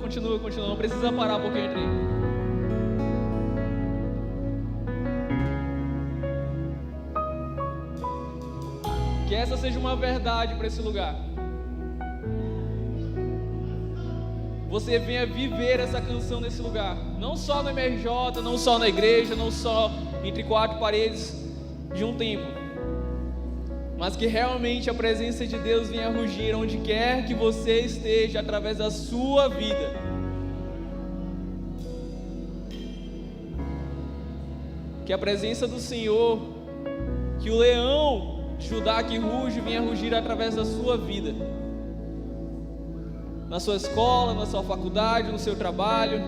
Continua. Não precisa parar porque eu entrei. Que essa seja uma verdade para esse lugar. Você venha viver essa canção nesse lugar. Não só no MRJ, não só na igreja, não só entre quatro paredes de um templo. Mas que realmente a presença de Deus venha rugir onde quer que você esteja, através da sua vida. Que a presença do Senhor, que o leão de Judá que ruge, venha rugir através da sua vida. Na sua escola, na sua faculdade, no seu trabalho.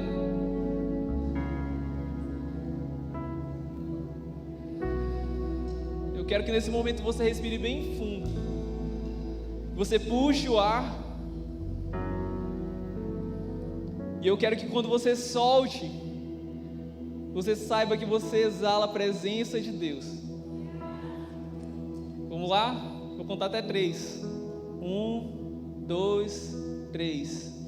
Eu quero que nesse momento você respire bem fundo. Você puxe o ar. E eu quero que quando você solte, você saiba que você exala a presença de Deus. Vamos lá? Vou contar até 3. 1, 2, 3.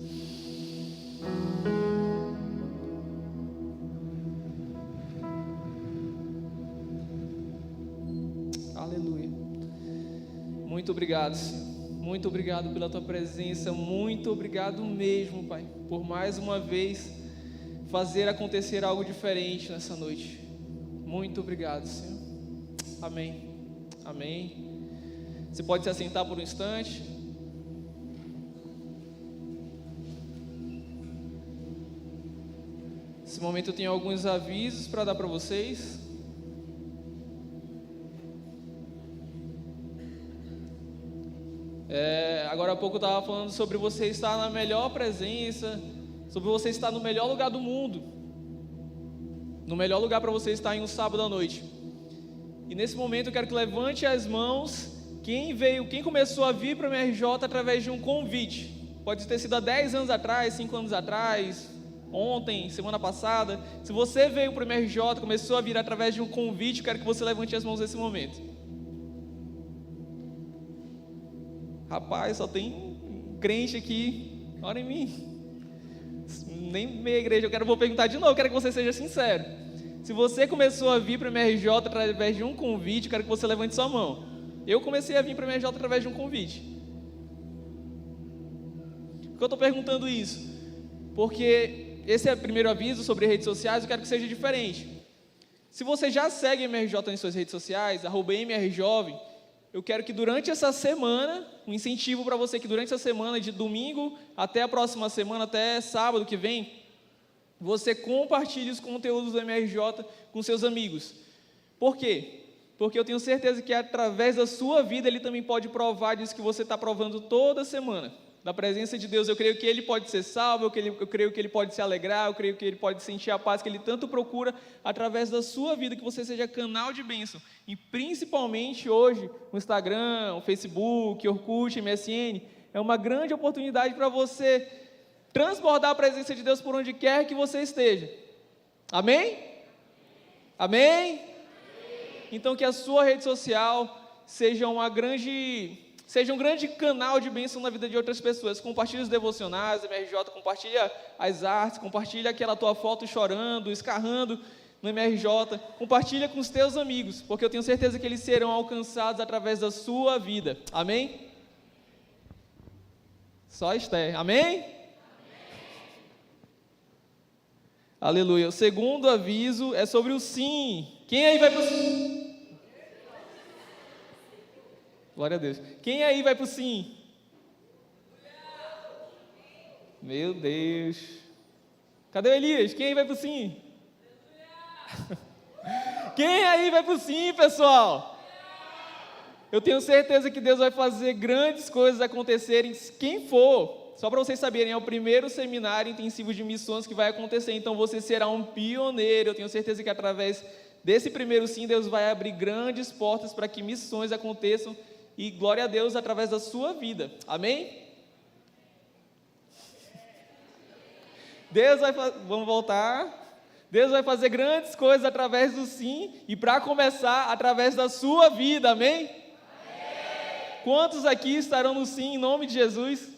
Aleluia. Muito obrigado, Senhor. Muito obrigado pela tua presença. Muito obrigado mesmo, Pai, por mais uma vez fazer acontecer algo diferente nessa noite. Muito obrigado, Senhor. Amém. Amém. Você pode se assentar por um instante. Nesse momento eu tenho alguns avisos para dar para vocês. Agora há pouco eu estava falando sobre você estar na melhor presença, sobre você estar no melhor lugar do mundo, no melhor lugar para você estar em um sábado à noite. E nesse momento eu quero que levante as mãos quem começou a vir para o MRJ através de um convite. Pode ter sido há 10 anos atrás, 5 anos atrás, ontem, semana passada. Se você veio para o MRJ, começou a vir através de um convite, eu quero que você levante as mãos nesse momento. Rapaz, só tem crente aqui, ora em mim. Nem meia igreja, vou perguntar de novo, quero que você seja sincero. Se você começou a vir para o MRJ através de um convite, eu quero que você levante sua mão. Eu comecei a vir para o MRJ através de um convite. Por que eu estou perguntando isso? Porque esse é o primeiro aviso sobre redes sociais, eu quero que seja diferente. Se você já segue MRJ nas suas redes sociais, @MRJovem, eu quero que durante essa semana, um incentivo para você que durante essa semana, de domingo até a próxima semana, até sábado que vem, você compartilhe os conteúdos do MRJ com seus amigos. Por quê? Porque eu tenho certeza que através da sua vida, ele também pode provar disso que você está provando toda semana. Da presença de Deus, eu creio que ele pode ser salvo, eu creio que ele pode se alegrar, eu creio que ele pode sentir a paz que ele tanto procura através da sua vida, que você seja canal de bênção. E principalmente hoje, o Instagram, o Facebook, Orkut, MSN, é uma grande oportunidade para você transbordar a presença de Deus por onde quer que você esteja. Amém? Amém? Então que a sua rede social seja um grande canal de bênção na vida de outras pessoas. Compartilhe os devocionais, MRJ, compartilha as artes, compartilha aquela tua foto chorando, escarrando no MRJ, compartilha com os teus amigos, porque eu tenho certeza que eles serão alcançados através da sua vida. Amém? Só Esther. Amém? Aleluia. O segundo aviso é sobre o sim. Quem aí vai para o sim? Glória a Deus. Quem aí vai para o sim? Meu Deus. Cadê o Elias? Quem aí vai para o sim? Quem aí vai para o sim, pessoal? Eu tenho certeza que Deus vai fazer grandes coisas acontecerem. Quem for, só para vocês saberem, é o primeiro seminário intensivo de missões que vai acontecer. Então você será um pioneiro. Eu tenho certeza que através desse primeiro sim, Deus vai abrir grandes portas para que missões aconteçam. E glória a Deus através da sua vida. Amém? Vamos voltar. Deus vai fazer grandes coisas através do sim. E para começar, através da sua vida. Amém? Amém. Quantos aqui estarão no sim em nome de Jesus?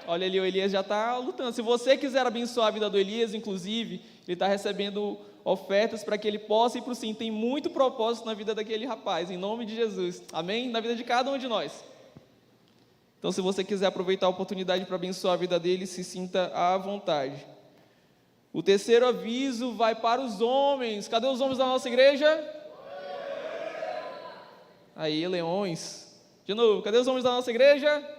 Amém. Olha ali, o Elias já está lutando. Se você quiser abençoar a vida do Elias, inclusive, ele está recebendo ofertas para que ele possa ir para o sim. Tem muito propósito na vida daquele rapaz, em nome de Jesus. Amém? Na vida de cada um de nós. Então, se você quiser aproveitar a oportunidade para abençoar a vida dele, se sinta à vontade. O terceiro aviso vai para os homens. Cadê os homens da nossa igreja? Aí, leões. De novo, cadê os homens da nossa igreja?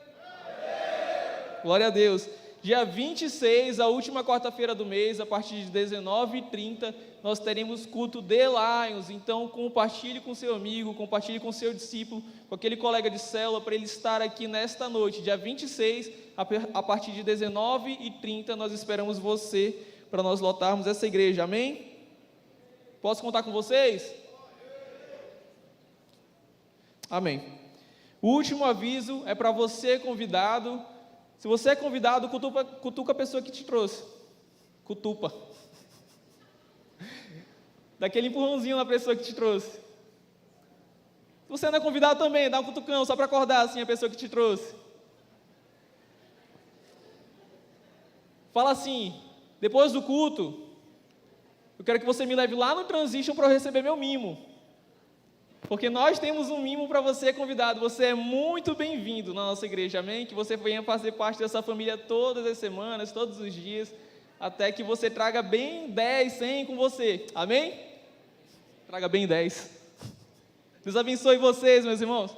Glória a Deus. Dia 26, a última quarta-feira do mês, a partir de 19h30, nós teremos culto de Lions. Então, compartilhe com seu amigo, compartilhe com seu discípulo, com aquele colega de célula, para ele estar aqui nesta noite. Dia 26, a partir de 19h30, nós esperamos você para nós lotarmos essa igreja. Amém? Posso contar com vocês? Amém. O último aviso é para você, convidado. Se você é convidado, cutuca a pessoa que te trouxe. Cutupa. Dá aquele empurrãozinho na pessoa que te trouxe. Se você não é convidado também, dá um cutucão só para acordar assim a pessoa que te trouxe. Fala assim: depois do culto, eu quero que você me leve lá no Transition para eu receber meu mimo. Porque nós temos um mimo para você, convidado. Você é muito bem-vindo na nossa igreja, amém? Que você venha fazer parte dessa família todas as semanas, todos os dias, até que você traga bem 10, 100 com você, amém? Traga bem 10. Deus abençoe vocês, meus irmãos.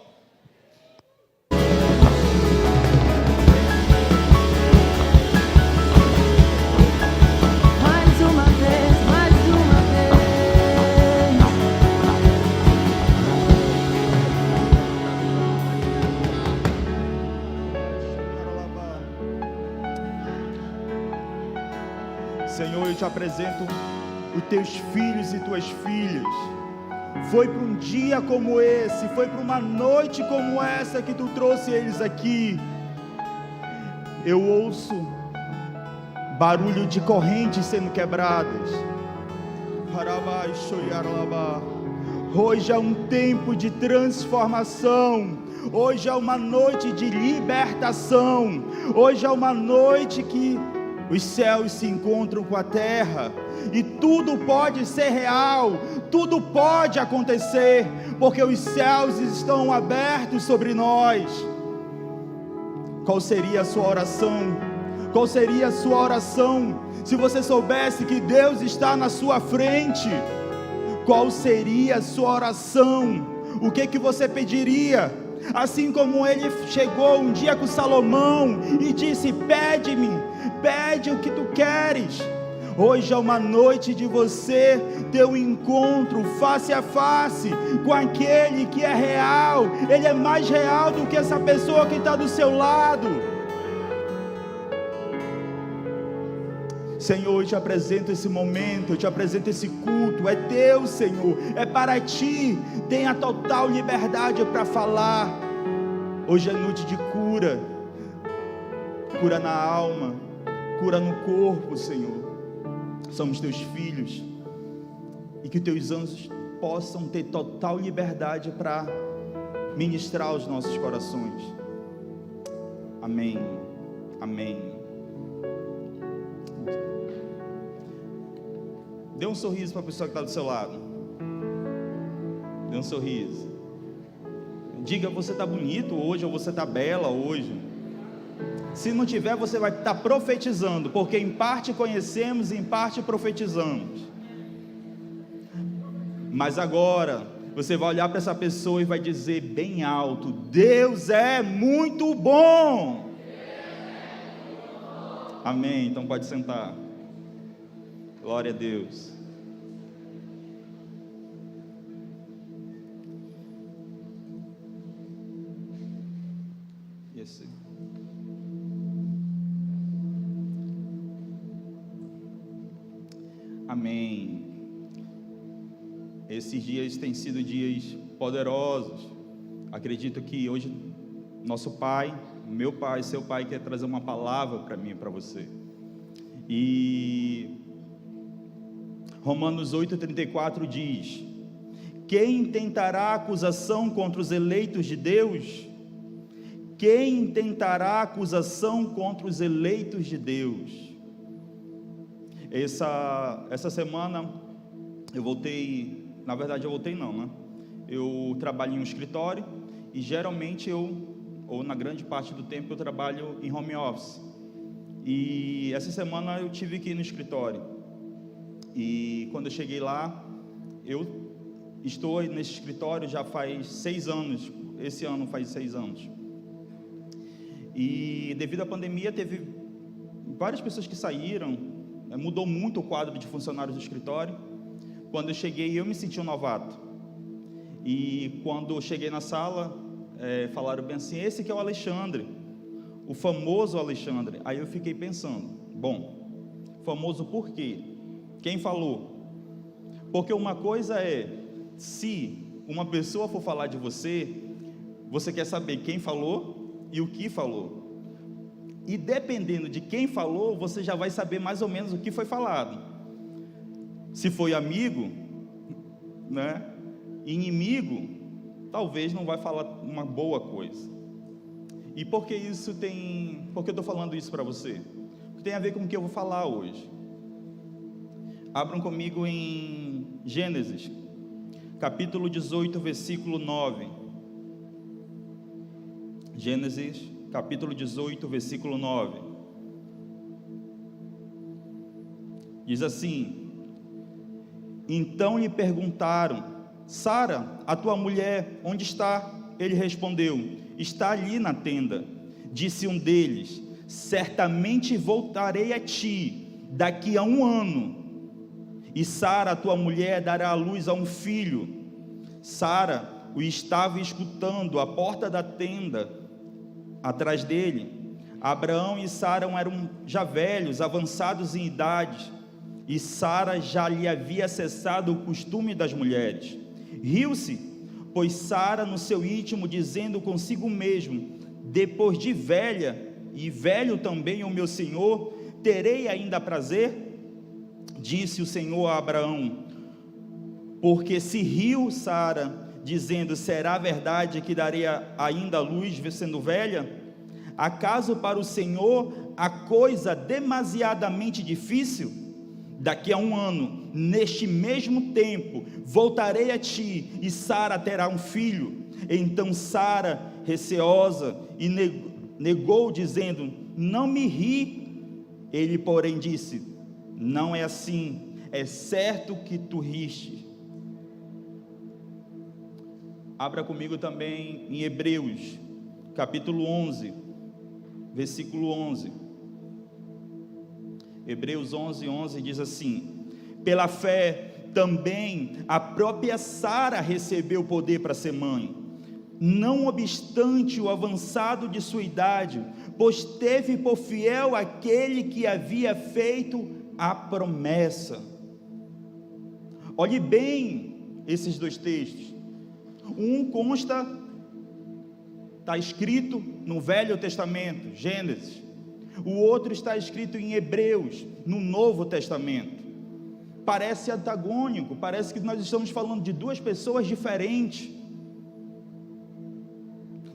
Senhor, eu te apresento os teus filhos e tuas filhas. Foi para um dia como esse, foi para uma noite como essa que tu trouxe eles aqui. Eu ouço barulho de correntes sendo quebradas. Hoje é um tempo de transformação. Hoje é uma noite de libertação. Hoje é uma noite que os céus se encontram com a terra, e tudo pode ser real, tudo pode acontecer, porque os céus estão abertos sobre nós. Qual seria a sua oração? Qual seria a sua oração se você soubesse que Deus está na sua frente? Qual seria a sua oração? O que você pediria? Assim como ele chegou um dia com Salomão e disse: pede-me, pede o que tu queres. Hoje é uma noite de você ter um encontro face a face com aquele que é real. Ele é mais real do que essa pessoa que está do seu lado. Senhor, eu te apresento esse momento, eu te apresento esse culto. É teu, Senhor, é para ti. Tenha total liberdade para falar. Hoje é noite de cura, cura na alma, cura no corpo, Senhor. Somos teus filhos, e que teus anjos possam ter total liberdade para ministrar aos nossos corações. Amém, amém. Dê um sorriso para a pessoa que está do seu lado. Dê um sorriso. Diga: você está bonito hoje, ou você está bela hoje. Se não tiver, você vai estar profetizando, porque em parte conhecemos e em parte profetizamos. Mas agora, você vai olhar para essa pessoa e vai dizer bem alto: Deus é muito bom. Amém, então pode sentar. Glória a Deus. Isso. Amém. Esses dias têm sido dias poderosos. Acredito que hoje nosso pai, meu pai, seu pai quer trazer uma palavra para mim e para você. E Romanos 8,34 diz: quem tentará acusação contra os eleitos de Deus? quem intentará acusação contra os eleitos de Deus? Essa semana eu voltei, na verdade eu voltei não, né? Eu trabalho em um escritório e geralmente ou na grande parte do tempo eu trabalho em home office. E essa semana eu tive que ir no escritório. E quando eu cheguei lá, eu estou nesse escritório já faz 6 anos, esse ano faz 6 anos. E devido à pandemia teve várias pessoas que saíram, mudou muito o quadro de funcionários do escritório. Quando eu cheguei, eu me senti um novato. E quando eu cheguei na sala, falaram bem assim, esse que é o Alexandre, o famoso Alexandre. Aí eu fiquei pensando, bom, famoso por quê? Quem falou? Porque uma coisa é, se uma pessoa for falar de você, você quer saber quem falou e o que falou. E dependendo de quem falou, você já vai saber mais ou menos o que foi falado. Se foi amigo, né? Inimigo, talvez não vai falar uma boa coisa. E por que eu estou falando isso para você? Porque tem a ver com o que eu vou falar hoje. Abram comigo em Gênesis, capítulo 18, versículo 9. Gênesis, capítulo 18, versículo 9. Diz assim: então lhe perguntaram, Sara, a tua mulher, onde está? Ele respondeu, está ali na tenda. Disse um deles, certamente voltarei a ti daqui a 1 ano, e Sara, a tua mulher, dará à luz a um filho. Sara o estava escutando à porta da tenda, atrás dele. Abraão e Sara eram já velhos, avançados em idade, e Sara já lhe havia cessado o costume das mulheres. Riu-se, pois Sara no seu íntimo, dizendo consigo mesmo, depois de velha, e velho também o meu senhor, terei ainda prazer? Disse o Senhor a Abraão, porque se riu Sara, dizendo, será verdade que darei ainda a luz sendo velha? Acaso para o Senhor a coisa demasiadamente difícil? Daqui a 1 ano, neste mesmo tempo, voltarei a ti, e Sara terá um filho. Então Sara, receosa, e negou, dizendo, não me ri. Ele, porém, disse, não é assim, é certo que tu riste. Abra comigo também em Hebreus, capítulo 11, versículo 11. Hebreus 11, 11 diz assim, pela fé também a própria Sara recebeu poder para ser mãe, não obstante o avançado de sua idade, pois teve por fiel aquele que havia feito a promessa. Olhe bem esses 2 textos. Um consta, está escrito no Velho Testamento, Gênesis. O outro está escrito em Hebreus, no Novo Testamento. Parece antagônico, parece que nós estamos falando de 2 pessoas diferentes.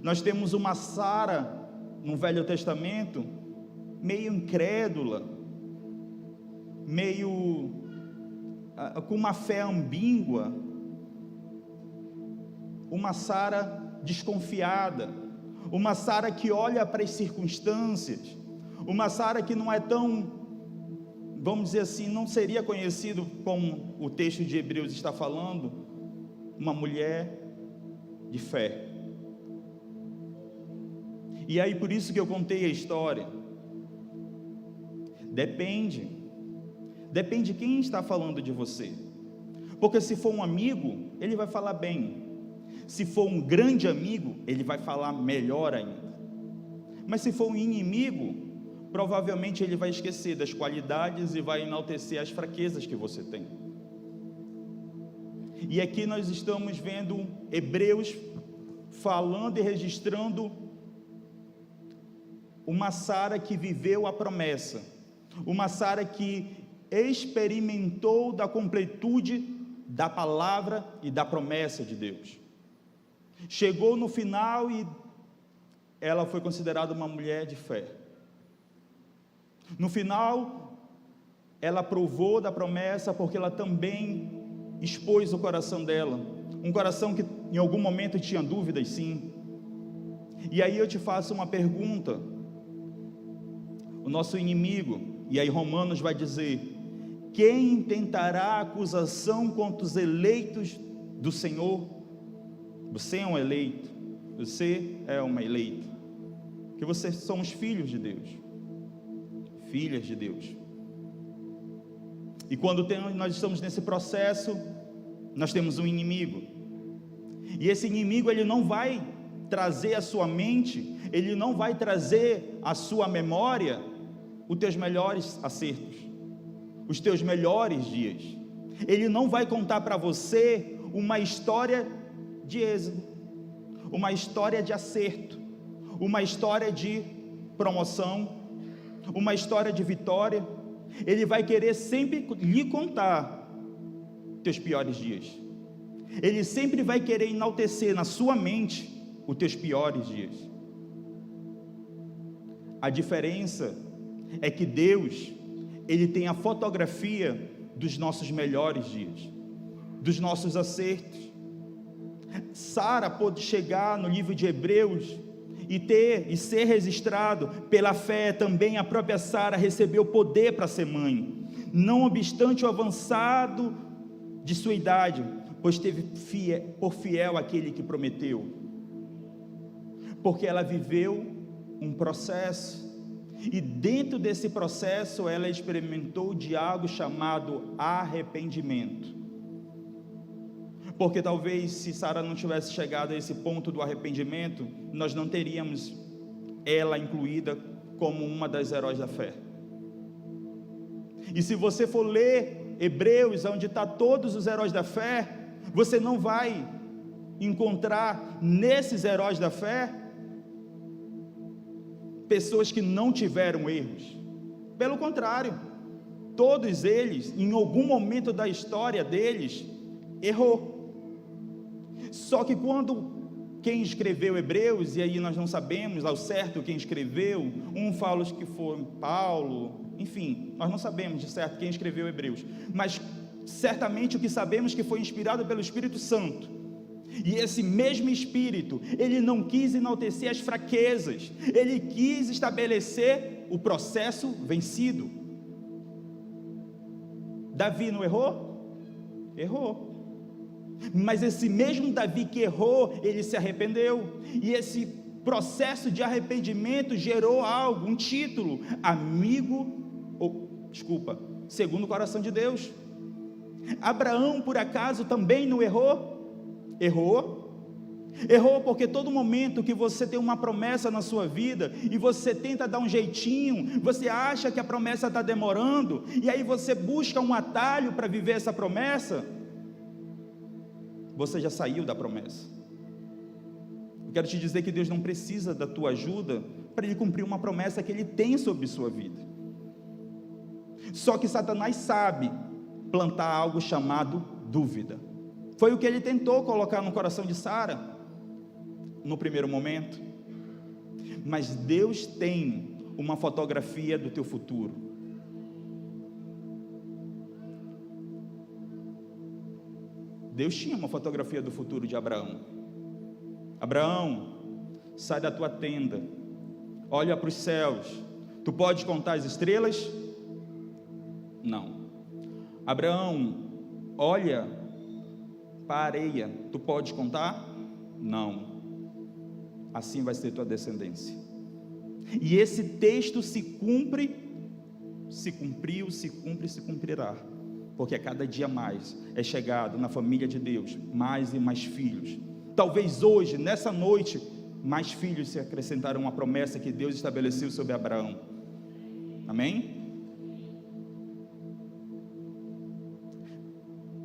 Nós temos uma Sara no Velho Testamento, meio incrédula, meio com uma fé ambígua, uma Sara desconfiada, uma Sara que olha para as circunstâncias, uma Sara que não é tão, vamos dizer assim, não seria conhecido como o texto de Hebreus está falando, uma mulher de fé. E aí por isso que eu contei a história. Depende quem está falando de você, porque se for um amigo, ele vai falar bem, se for um grande amigo, ele vai falar melhor ainda, mas se for um inimigo, provavelmente ele vai esquecer das qualidades e vai enaltecer as fraquezas que você tem. E aqui nós estamos vendo Hebreus falando e registrando uma Sara que viveu a promessa, uma Sara que experimentou da completude da palavra e da promessa de Deus. Chegou no final e ela foi considerada uma mulher de fé. No final, ela provou da promessa porque ela também expôs o coração dela, um coração que em algum momento tinha dúvidas, sim. E aí eu te faço uma pergunta. O nosso inimigo, e aí Romanos vai dizer: quem tentará acusação contra os eleitos do Senhor? Você é um eleito, você é uma eleita, que vocês somos filhos de Deus, filhas de Deus. E quando nós estamos nesse processo, nós temos um inimigo, e esse inimigo, ele não vai trazer à sua mente, ele não vai trazer à sua memória os teus melhores acertos, os teus melhores dias. Ele não vai contar para você uma história de êxito, uma história de acerto, uma história de promoção, uma história de vitória. Ele vai querer sempre lhe contar teus piores dias. Ele sempre vai querer enaltecer na sua mente os teus piores dias. A diferença é que Deus, Ele tem a fotografia dos nossos melhores dias, dos nossos acertos. Sara pôde chegar no livro de Hebreus e ser registrado pela fé. Também a própria Sara recebeu poder para ser mãe, não obstante o avançado de sua idade, pois teve por fiel aquele que prometeu, porque ela viveu um processo, e dentro desse processo ela experimentou de algo chamado arrependimento. Porque talvez se Sara não tivesse chegado a esse ponto do arrependimento, nós não teríamos ela incluída como uma das heróis da fé. E se você for ler Hebreus, onde está todos os heróis da fé, você não vai encontrar nesses heróis da fé pessoas que não tiveram erros. Pelo contrário, todos eles, em algum momento da história deles, errou. Só que quando quem escreveu Hebreus, e aí nós não sabemos ao certo quem escreveu, um fala que foi Paulo, enfim, nós não sabemos de certo quem escreveu Hebreus, mas certamente o que sabemos que foi inspirado pelo Espírito Santo. E esse mesmo Espírito, ele não quis enaltecer as fraquezas, ele quis estabelecer o processo vencido. Davi não errou? Errou. Mas esse mesmo Davi que errou, ele se arrependeu. E esse processo de arrependimento gerou algo, um título: segundo o coração de Deus. Abraão, por acaso, também não errou? Errou porque todo momento que você tem uma promessa na sua vida e você tenta dar um jeitinho, você acha que a promessa está demorando, e aí você busca um atalho para viver essa promessa, você já saiu da promessa. Eu quero te dizer que Deus não precisa da tua ajuda para Ele cumprir uma promessa que Ele tem sobre sua vida. Só que Satanás sabe plantar algo chamado dúvida. Foi o que ele tentou colocar no coração de Sara no primeiro momento. Mas Deus tem uma fotografia do teu futuro. Deus tinha uma fotografia do futuro de Abraão. Abraão, sai da tua tenda, olha para os céus. Tu podes contar as estrelas? Não. Abraão, olha para a areia, tu pode contar? Não. Assim vai ser tua descendência. E esse texto se cumpre, se cumpriu, se cumpre e se cumprirá, porque a cada dia mais é chegado na família de Deus mais e mais filhos. Talvez hoje, nessa noite, mais filhos se acrescentaram à promessa que Deus estabeleceu sobre Abraão. Amém?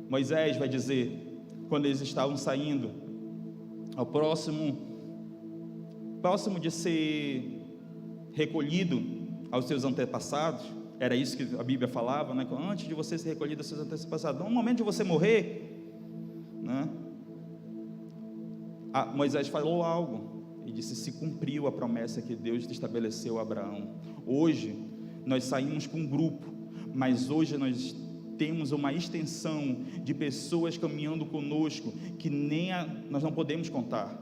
Moisés vai dizer, quando eles estavam saindo, ao próximo de ser recolhido aos seus antepassados, era isso que a Bíblia falava, né? Antes de você ser recolhido aos seus antepassados, no momento de você morrer, né? Moisés falou algo, e disse: se cumpriu a promessa que Deus estabeleceu a Abraão. Hoje nós saímos com um grupo, mas hoje nós temos uma extensão de pessoas caminhando conosco que nós não podemos contar.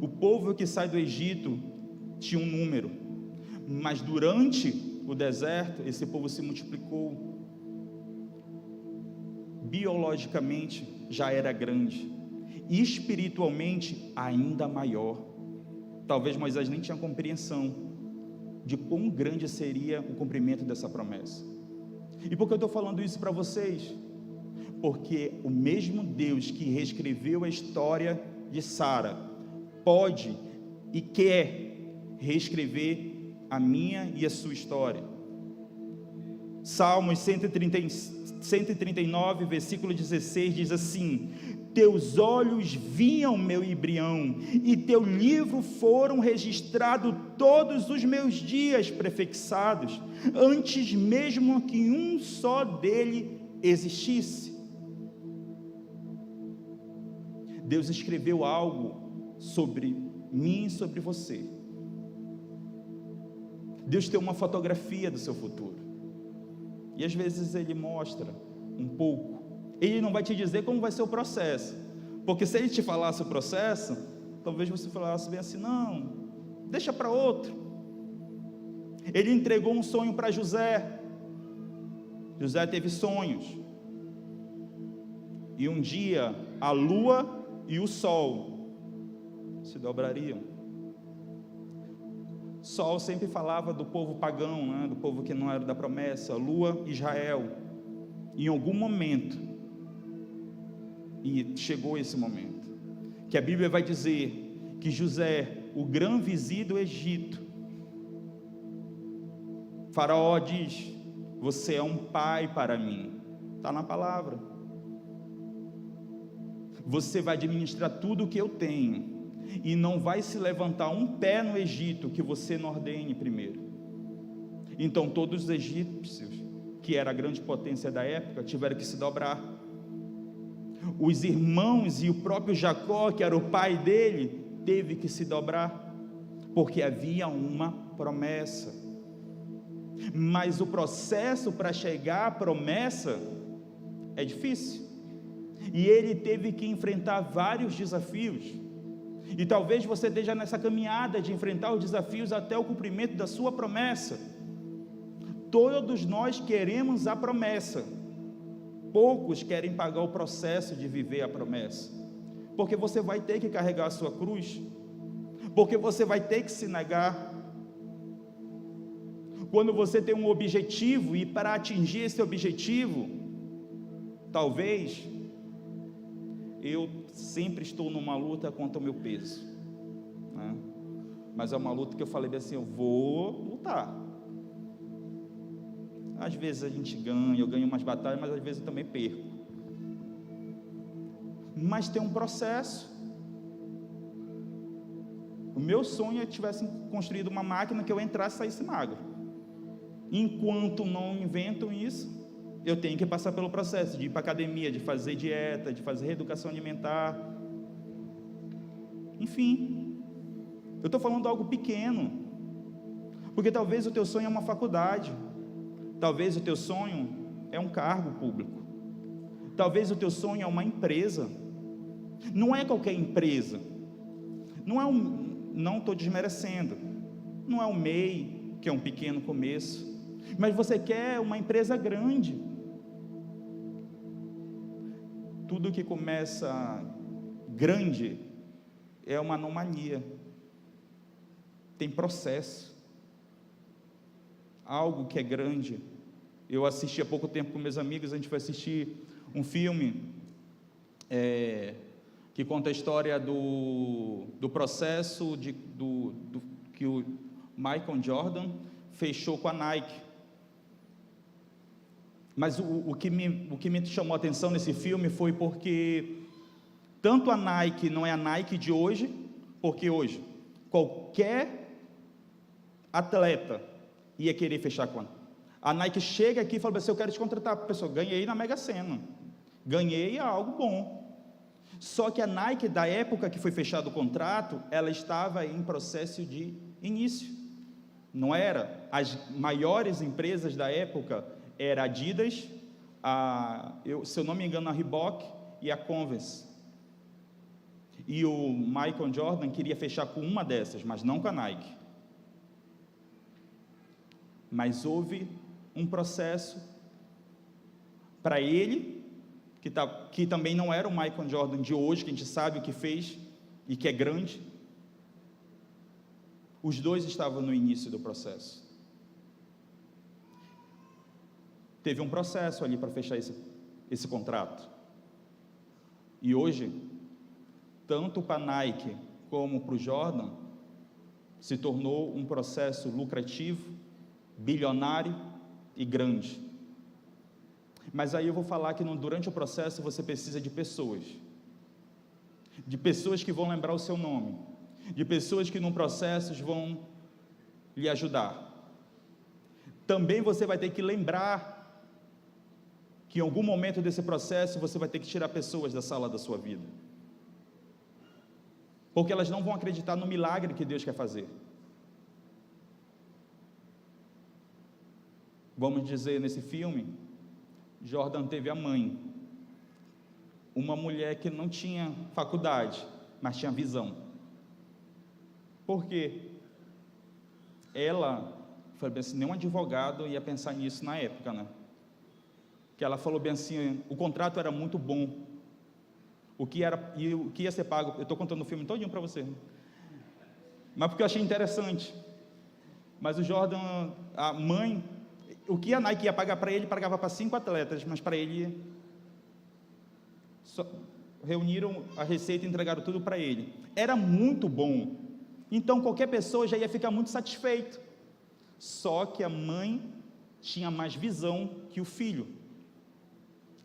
O povo que sai do Egito tinha um número, mas durante o deserto esse povo se multiplicou. Biologicamente já era grande, e espiritualmente ainda maior. Talvez Moisés nem tinha compreensão de quão grande seria o cumprimento dessa promessa. E por que eu estou falando isso para vocês? Porque o mesmo Deus que reescreveu a história de Sara pode e quer reescrever a minha e a sua história. Salmos 139, versículo 16 diz assim: teus olhos viam meu embrião, e teu livro foram registrados todos os meus dias prefixados, antes mesmo que um só dele existisse. Deus escreveu algo sobre mim e sobre você. Deus tem uma fotografia do seu futuro, e às vezes Ele mostra um pouco. Ele não vai te dizer como vai ser o processo, porque se Ele te falasse o processo, talvez você falasse bem assim: não, deixa para outro. Ele entregou um sonho para José. José teve sonhos, e um dia a lua e o sol se dobrariam. Sol sempre falava do povo pagão, né? Do povo que não era da promessa. Lua, Israel. Em algum momento, e chegou esse momento, que a Bíblia vai dizer que José, o grão vizir do Egito, Faraó diz: você é um pai para mim. Está na palavra. Você vai administrar tudo o que eu tenho, e não vai se levantar um pé no Egito que você não ordene primeiro. Então todos os egípcios, que era a grande potência da época, tiveram que se dobrar. Os irmãos e o próprio Jacó, que era o pai dele, teve que se dobrar, porque havia uma promessa. Mas o processo para chegar à promessa é difícil, e ele teve que enfrentar vários desafios. E talvez você esteja nessa caminhada de enfrentar os desafios até o cumprimento da sua promessa. Todos nós queremos a promessa, poucos querem pagar o processo de viver a promessa, porque você vai ter que carregar a sua cruz, porque você vai ter que se negar. Quando você tem um objetivo, e para atingir esse objetivo, talvez, eu sempre estou numa luta contra o meu peso, né? Mas é uma luta que eu falei assim: eu vou lutar. Às vezes a gente ganha, eu ganho umas batalhas, mas às vezes eu também perco. Mas tem um processo. O meu sonho é que tivesse construído uma máquina que eu entrasse e saísse magro. Enquanto não inventam isso, eu tenho que passar pelo processo de ir para a academia, de fazer dieta, de fazer reeducação alimentar. Enfim, eu estou falando de algo pequeno, porque talvez o teu sonho é uma faculdade, talvez o teu sonho é um cargo público, talvez o teu sonho é uma empresa. Não é qualquer empresa, não estou desmerecendo, não é o MEI, que é um pequeno começo, mas você quer uma empresa grande. Tudo que começa grande é uma anomalia, tem processo. Algo que é grande, eu assisti há pouco tempo com meus amigos, a gente foi assistir um filme que conta a história do processo que o Michael Jordan fechou com a Nike. Mas o que me chamou a atenção nesse filme foi porque tanto a Nike não é a Nike de hoje, porque hoje qualquer atleta ia querer fechar com a Nike. Chega aqui e fala assim: eu quero te contratar. A pessoa: ganhei na Mega Sena, ganhei algo bom. Só que a Nike, da época que foi fechado o contrato, ela estava em processo de início. Não era? As maiores empresas da época eram a Adidas, se eu não me engano, a Reebok e a Converse. E o Michael Jordan queria fechar com uma dessas, mas não com a Nike. Mas houve um processo para ele, que também não era o Michael Jordan de hoje, que a gente sabe o que fez e que é grande. Os dois estavam no início do processo. Teve um processo ali para fechar esse contrato. E hoje, tanto para a Nike como para o Jordan, se tornou um processo lucrativo, bilionário e grande. Mas aí eu vou falar que durante o processo você precisa de pessoas que vão lembrar o seu nome, de pessoas que no processo vão lhe ajudar. Também você vai ter que lembrar que em algum momento desse processo você vai ter que tirar pessoas da sala da sua vida, porque elas não vão acreditar no milagre que Deus quer fazer. Vamos dizer, nesse filme, Jordan teve a mãe, uma mulher que não tinha faculdade, mas tinha visão. Por quê? Ela falou bem assim, nenhum advogado ia pensar nisso na época, né? Que ela falou bem assim, o contrato era muito bom, o que ia ser pago, eu estou contando o filme todinho para você, mas porque eu achei interessante. Mas o Jordan, a mãe, o que a Nike ia pagar para ele, pagava para 5 atletas, mas para ele, reuniram a receita e entregaram tudo para ele. Era muito bom, então qualquer pessoa já ia ficar muito satisfeito. Só que a mãe tinha mais visão que o filho.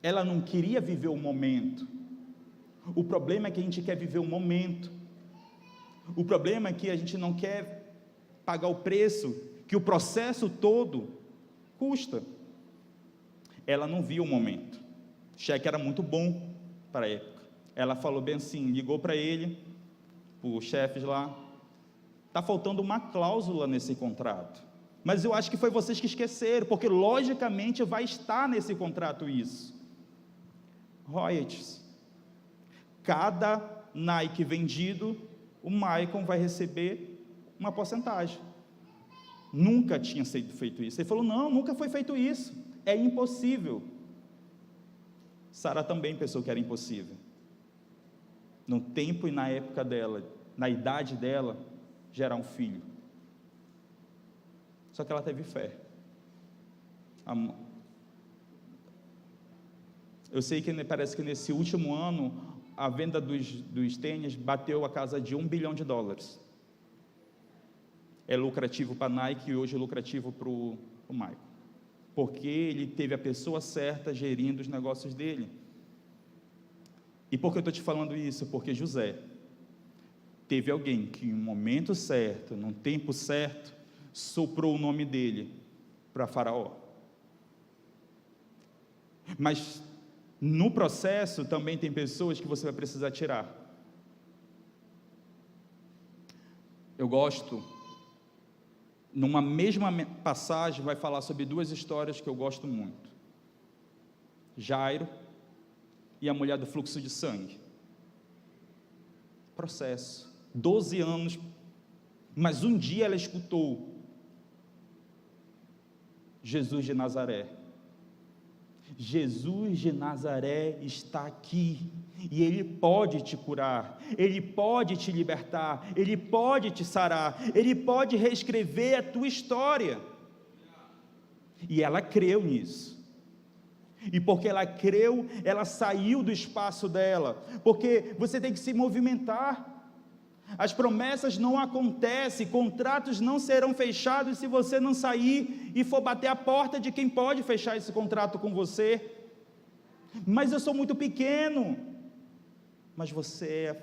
Ela não queria viver o momento. O problema é que a gente quer viver o momento. O problema é que a gente não quer pagar o preço que o processo todo custa. Ela não viu o momento. O cheque era muito bom para a época. Ela falou bem assim, ligou para ele, para os chefes lá, está faltando uma cláusula nesse contrato, mas eu acho que foi vocês que esqueceram, porque logicamente vai estar nesse contrato isso. Royalties. Cada Nike vendido, o Michael vai receber uma porcentagem. Nunca tinha sido feito isso. Ele falou, não, nunca foi feito isso, é impossível. Sara também pensou que era impossível. No tempo e na época dela, na idade dela, gerar um filho. Só que ela teve fé. Eu sei que parece que nesse último ano, a venda dos tênis bateu a casa de $1 bilhão. É lucrativo para a Nike e hoje é lucrativo para o Michael, porque ele teve a pessoa certa gerindo os negócios dele. E por que eu estou te falando isso? Porque José teve alguém que, no momento certo, no tempo certo, soprou o nome dele para Faraó. Mas no processo também tem pessoas que você vai precisar tirar. Eu gosto, numa mesma passagem, vai falar sobre 2 histórias que eu gosto muito: Jairo e a mulher do fluxo de sangue. Processo, 12 anos, mas um dia ela escutou Jesus de Nazaré. Jesus de Nazaré está aqui, e Ele pode te curar, Ele pode te libertar, Ele pode te sarar, Ele pode reescrever a tua história. E ela creu nisso. E porque ela creu, ela saiu do espaço dela, porque você tem que se movimentar. As promessas não acontecem, contratos não serão fechados se você não sair e for bater a porta de quem pode fechar esse contrato com você. Mas eu sou muito pequeno. Mas você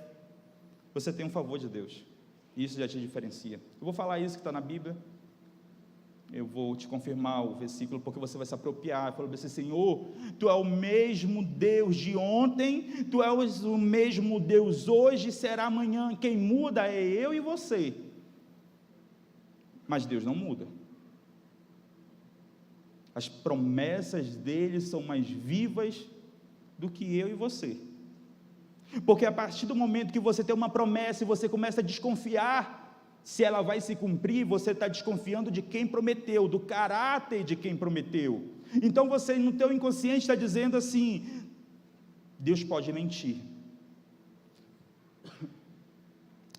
tem um favor de Deus, isso já te diferencia. Eu vou falar isso que está na Bíblia, Eu vou te confirmar o versículo, porque você vai se apropriar. Falou assim: Senhor, Tu é o mesmo Deus de ontem, Tu és o mesmo Deus hoje, será amanhã. Quem muda é eu e você. Mas Deus não muda. As promessas dele são mais vivas do que eu e você. Porque a partir do momento que você tem uma promessa e você começa a desconfiar se ela vai se cumprir, você está desconfiando de quem prometeu, do caráter de quem prometeu. Então você, no teu inconsciente, está dizendo assim: Deus pode mentir.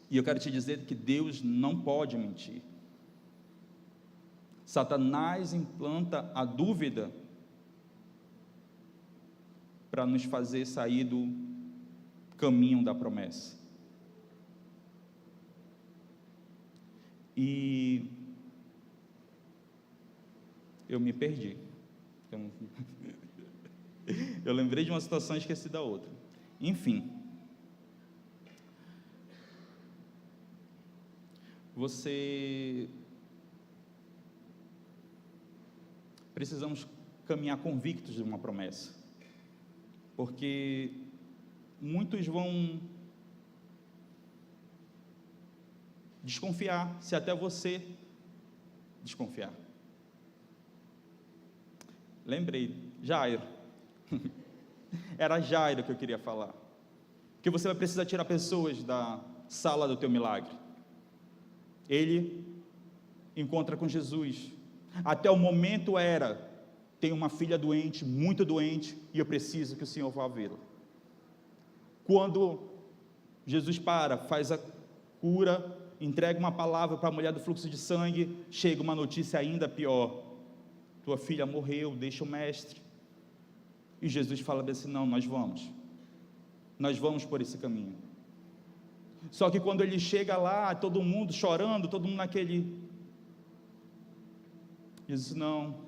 E eu quero te dizer que Deus não pode mentir. Satanás implanta a dúvida para nos fazer sair do caminho da promessa. E eu me perdi. Eu lembrei de uma situação e esqueci da outra. Enfim, precisamos caminhar convictos de uma promessa, porque muitos vão desconfiar, se até você desconfiar. Lembrei, Jairo. Era Jairo que eu queria falar. Que você vai precisar tirar pessoas da sala do teu milagre. Ele encontra com Jesus. Até o momento tenho uma filha doente, muito doente, e eu preciso que o Senhor vá vê-la. Quando Jesus faz a cura, entrega uma palavra para a mulher do fluxo de sangue, chega uma notícia ainda pior: tua filha morreu, deixa o mestre. E Jesus fala assim: não, nós vamos por esse caminho. Só que quando ele chega lá, todo mundo chorando, todo mundo naquele, Jesus: não,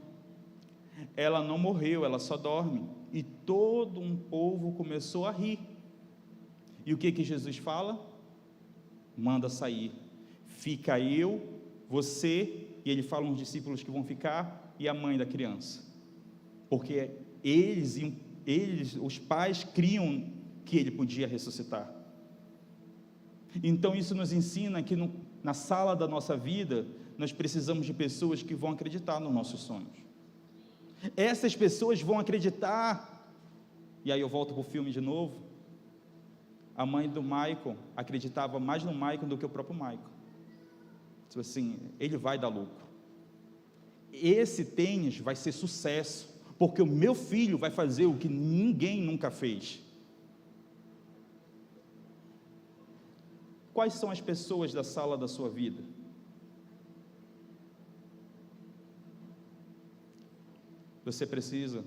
ela não morreu, ela só dorme. E todo um povo começou a rir. E o que Jesus fala? Manda sair, fica eu, você, e ele fala uns discípulos que vão ficar, e a mãe da criança, porque eles, os pais, criam que ele podia ressuscitar. Então isso nos ensina que na sala da nossa vida, nós precisamos de pessoas que vão acreditar nos nossos sonhos. Essas pessoas vão acreditar, e aí eu volto para o filme de novo. A mãe do Michael acreditava mais no Michael do que o próprio Michael. Tipo assim, ele vai dar lucro. Esse tênis vai ser sucesso, porque o meu filho vai fazer o que ninguém nunca fez. Quais são as pessoas da sala da sua vida? Você precisa.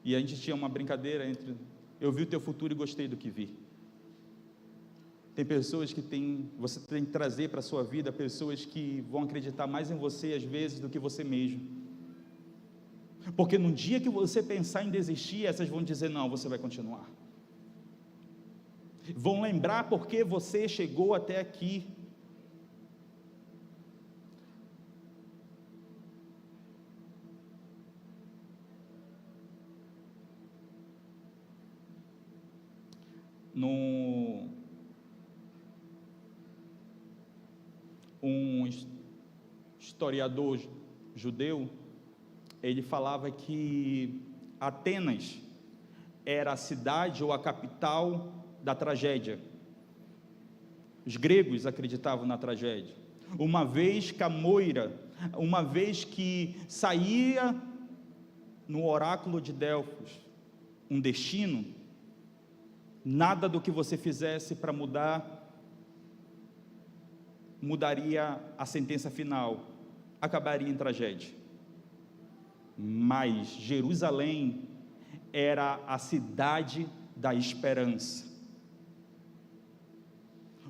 E a gente tinha uma brincadeira entre: eu vi o teu futuro e gostei do que vi. Tem pessoas que você tem que trazer para a sua vida pessoas que vão acreditar mais em você às vezes do que você mesmo. Porque no dia que você pensar em desistir, essas vão dizer: não, você vai continuar. Vão lembrar porque você chegou até aqui. Um historiador judeu, ele falava que Atenas era a cidade ou a capital da tragédia. Os gregos acreditavam na tragédia. Uma vez Camoira, uma vez que saía no oráculo de Delfos um destino, nada do que você fizesse para mudaria a sentença final, acabaria em tragédia. Mas Jerusalém era a cidade da esperança.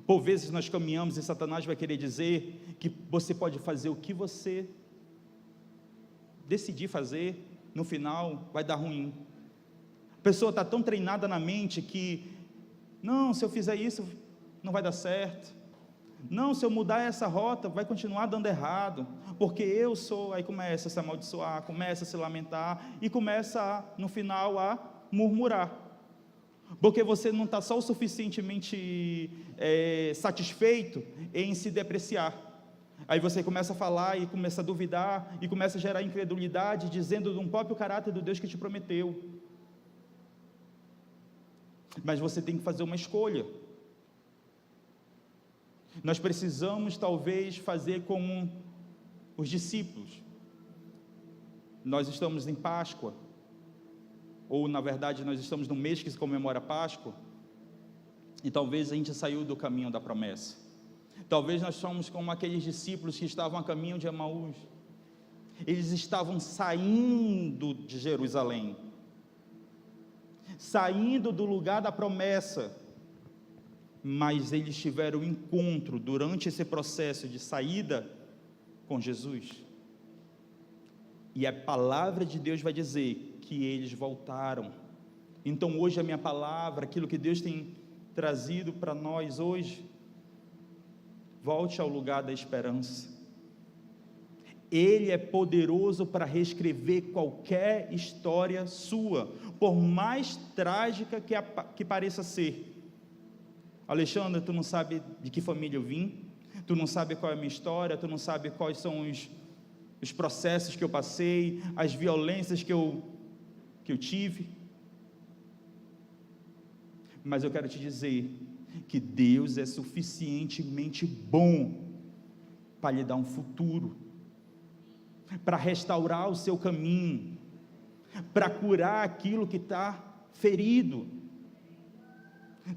Por vezes nós caminhamos e Satanás vai querer dizer que você pode fazer o que você decidir fazer, no final vai dar ruim. A pessoa está tão treinada na mente que, não, se eu fizer isso, não vai dar certo. Não, se eu mudar essa rota, vai continuar dando errado, porque eu sou. Aí começa a se amaldiçoar, começa a se lamentar e começa, no final, a murmurar. Porque você não está só o suficientemente satisfeito em se depreciar. Aí você começa a falar e começa a duvidar e começa a gerar incredulidade, dizendo de um próprio caráter do Deus que te prometeu. Mas você tem que fazer uma escolha. Nós precisamos talvez fazer como os discípulos. Nós estamos em Páscoa, ou na verdade nós estamos no mês que se comemora a Páscoa, e talvez a gente saiu do caminho da promessa. Talvez nós somos como aqueles discípulos que estavam a caminho de Emaús. Eles estavam saindo de Jerusalém, saindo do lugar da promessa, mas eles tiveram um encontro durante esse processo de saída com Jesus. E a palavra de Deus vai dizer que eles voltaram. Então hoje a minha palavra, aquilo que Deus tem trazido para nós hoje, volte ao lugar da esperança. Ele é poderoso para reescrever qualquer história sua, por mais trágica que pareça ser. Alexandre, tu não sabe de que família eu vim, tu não sabe qual é a minha história, tu não sabe quais são os processos que eu passei, as violências que eu tive. Mas eu quero te dizer que Deus é suficientemente bom para lhe dar um futuro, para restaurar o seu caminho, para curar aquilo que está ferido.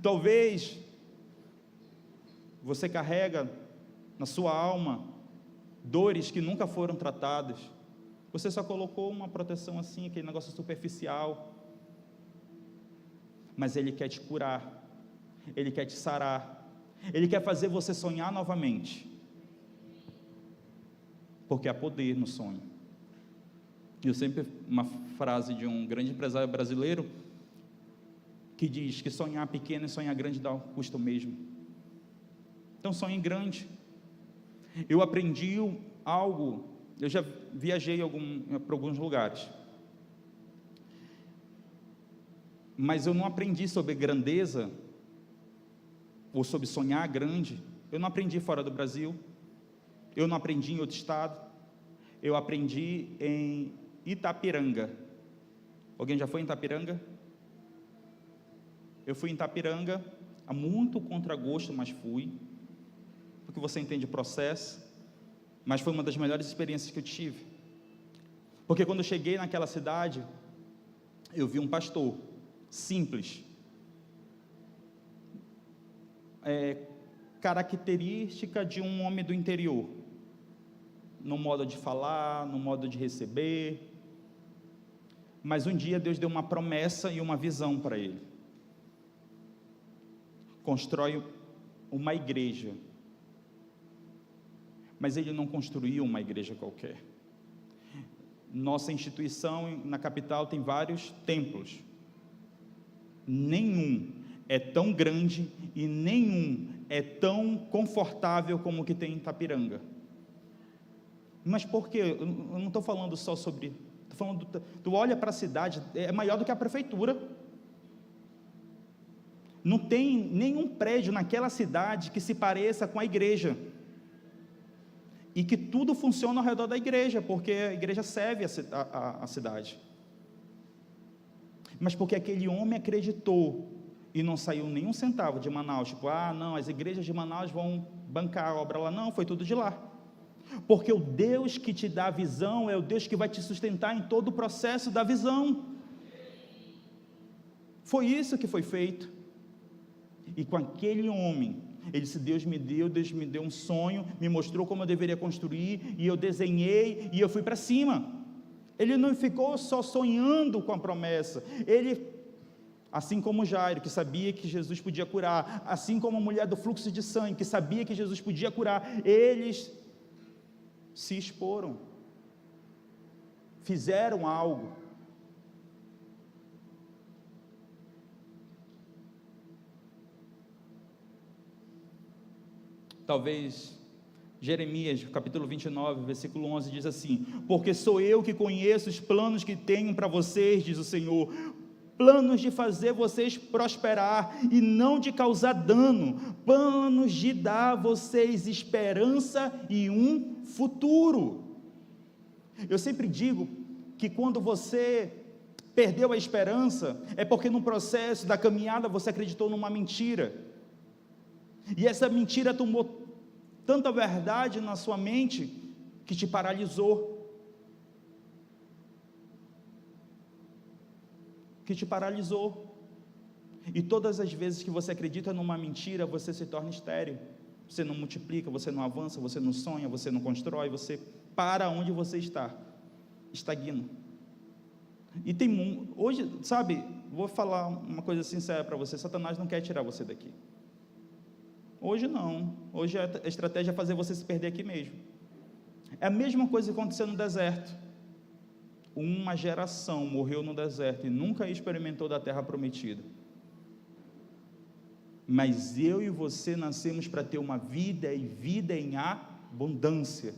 Talvez você carrega na sua alma dores que nunca foram tratadas. Você só colocou uma proteção assim, aquele negócio superficial. Mas Ele quer te curar, Ele quer te sarar, Ele quer fazer você sonhar novamente, porque há poder no sonho. Eu sempre, uma frase de um grande empresário brasileiro, que diz que sonhar pequeno e sonhar grande dá custo mesmo. Então sonhe grande. Eu aprendi algo, eu já viajei para alguns lugares, mas eu não aprendi sobre grandeza, ou sobre sonhar grande, eu não aprendi fora do Brasil, eu não aprendi em outro estado, eu aprendi em Itapiranga. Alguém já foi em Itapiranga? Eu fui em Itapiranga, a muito contragosto, mas fui, porque você entende o processo, mas foi uma das melhores experiências que eu tive, porque quando eu cheguei naquela cidade, eu vi um pastor, simples, característica de um homem do interior, no modo de falar, no modo de receber, mas um dia Deus deu uma promessa e uma visão para ele: constrói uma igreja, mas ele não construiu uma igreja qualquer. Nossa instituição na capital tem vários templos, nenhum é tão grande e nenhum é tão confortável como o que tem em Itapiranga. Mas por quê? Eu não estou falando só sobre, estou falando, tu olha para a cidade, é maior do que a prefeitura, não tem nenhum prédio naquela cidade que se pareça com a igreja, e que tudo funciona ao redor da igreja, porque a igreja serve a cidade, mas porque aquele homem acreditou, e não saiu nenhum centavo de Manaus, tipo, não, as igrejas de Manaus vão bancar a obra lá, não, foi tudo de lá, porque o Deus que te dá a visão, é o Deus que vai te sustentar em todo o processo da visão. Foi isso que foi feito, e com aquele homem, ele disse: Deus me deu um sonho, me mostrou como eu deveria construir, e eu desenhei, e eu fui para cima. Ele não ficou só sonhando com a promessa, ele, assim como Jairo, que sabia que Jesus podia curar, assim como a mulher do fluxo de sangue, que sabia que Jesus podia curar, eles se exporam, fizeram algo. Talvez Jeremias, capítulo 29, versículo 11, diz assim: porque sou eu que conheço os planos que tenho para vocês, diz o Senhor, planos de fazer vocês prosperar e não de causar dano, planos de dar a vocês esperança e um futuro. Eu sempre digo que quando você perdeu a esperança, é porque no processo da caminhada você acreditou numa mentira, e essa mentira tomou tanta verdade na sua mente, que te paralisou, e todas as vezes que você acredita numa mentira, você se torna estéril, você não multiplica, você não avança, você não sonha, você não constrói, você para onde você está, estagna. E hoje, sabe, vou falar uma coisa sincera para você, Satanás não quer tirar você daqui, hoje não, hoje a estratégia é fazer você se perder aqui mesmo. É a mesma coisa que aconteceu no deserto. Uma geração morreu no deserto e nunca experimentou da terra prometida, mas eu e você nascemos para ter uma vida, e vida em abundância.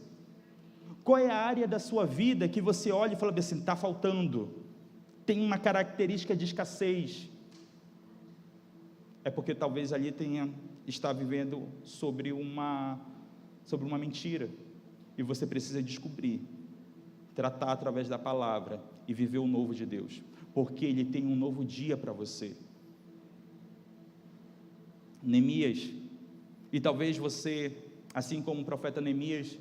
Qual é a área da sua vida que você olha e fala assim, está faltando, tem uma característica de escassez? É porque talvez ali está vivendo sobre uma mentira, e você precisa descobrir, tratar através da palavra e viver o novo de Deus, porque Ele tem um novo dia para você. Neemias, e talvez você, assim como o profeta Neemias,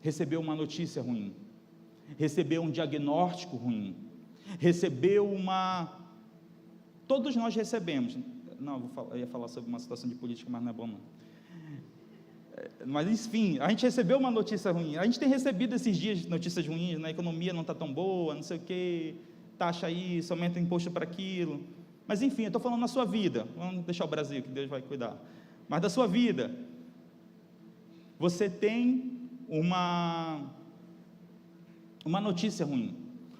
recebeu uma notícia ruim, recebeu um diagnóstico ruim, todos nós recebemos, eu ia falar sobre uma situação de política, mas não é bom não, mas enfim, a gente recebeu uma notícia ruim, a gente tem recebido esses dias notícias ruins, a economia não está tão boa, não sei o que, taxa isso, aumenta o imposto para aquilo, mas enfim, eu estou falando na sua vida, vamos deixar o Brasil, que Deus vai cuidar, mas da sua vida, você tem uma notícia ruim,